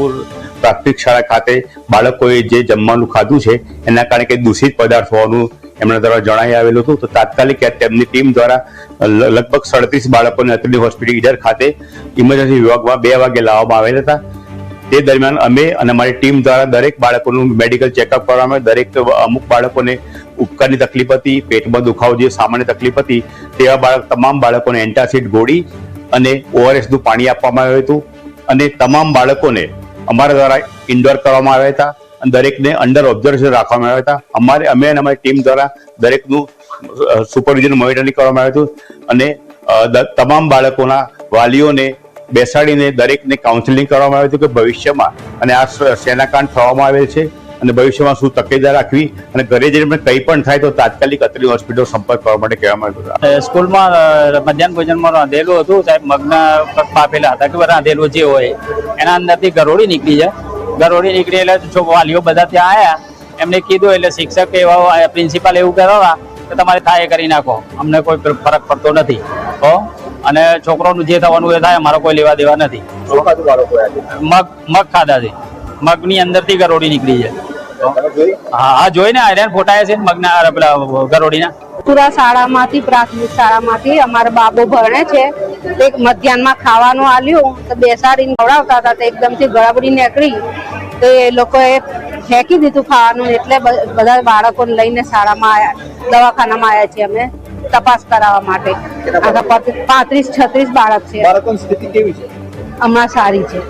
રાધનપુર પ્રાથમિક શાળા ખાતે બાળકોએ જે જમવાનું ખાધું છે એના કારણે કંઈ દૂષિત પદાર્થ હોવાનું એમના દ્વારા જણાઈ આવેલું હતું. તો તાત્કાલિક તેમની ટીમ દ્વારા લગભગ 37 બાળકોને અત્રેની હોસ્પિટલ ઈડર ખાતે ઇમરજન્સી વિભાગમાં 2 વાગે લાવવામાં આવેલા હતા. તે દરમિયાન અમે અને અમારી ટીમ દ્વારા દરેક બાળકોનું મેડિકલ ચેકઅપ કરવામાં આવ્યું. અમુક બાળકોને ઉપકારની તકલીફ હતી, પેટમાં દુખાવો જે સામાન્ય તકલીફ હતી, તેવા તમામ બાળકોને એન્ટાસિડ ગોળી અને ORS નું પાણી આપવામાં આવ્યું હતું. અને તમામ બાળકોને અમારા દ્વારા ઇન્ડોર કરવામાં આવ્યા હતા અને દરેકને અંડર ઓબ્ઝર્વેશન રાખવામાં આવ્યા હતા. અમે અને અમારી ટીમ દ્વારા દરેકનું સુપરવિઝન મોનિટરિંગ કરવામાં આવ્યું હતું અને તમામ બાળકોના વાલીઓને બેસાડીને દરેકને કાઉન્સેલિંગ કરવામાં આવ્યું હતું કે ભવિષ્યમાં અને આ સેનાકાંડ થવામાં આવેલ છે અને ભવિષ્યમાં શું તકેદારી રાખવી અને ઘરે જઈને કંઈ પણ થાય તો તાત્કાલિક અત્રેની હોસ્પિટલ સંપર્ક કરવા માટે કહેવામાં આવ્યું હતું. સ્કૂલમાં મધ્યાહન ભોજનમાં રાંધેલું હતું સાહેબ, મગના પગ પાપેલા હતા કે રાંધેલું જે હોય એના અંદરથી ગરોળી નીકળી જાય. ગરોળી નીકળી એટલે વાલીઓ બધા ત્યાં આવ્યા, એમને કીધું એટલે શિક્ષક એવા પ્રિન્સિપાલ એવું કહેતા કે તમારે થાય કરી નાખો, અમને કોઈ ફરક પડતો નથી અને છોકરોનું જે થવાનું એ થાય, અમારો કોઈ લેવા દેવા નથી. મગ ખાધા છે, મગની અંદરથી ગરોળી નીકળી જાય. હા જોઈને આયરન ફોટાયા છે મગના પેલા ગરોળીના. પુરા શાળામાંથી પ્રાથમિક શાળામાંથી અમારા બાબુ ભણે છે. એક મધ્યાહનમાં ખાવાનું આલ્યું તો બેસાડીને ખવડાવતા હતા તો એકદમથી ગળબડી નીકળી તો એ લોકોએ ફેંકી દીધું ખાવાનું. એટલે બધા બાળકોને લઈને શાળામાં આવ્યા, દવાખાનામાં આવ્યા છીએ અમે તપાસ કરાવવા માટે. 35-36 બાળક છે. બાળકોની સ્થિતિ કેવી છે? હમણાં સારી છે.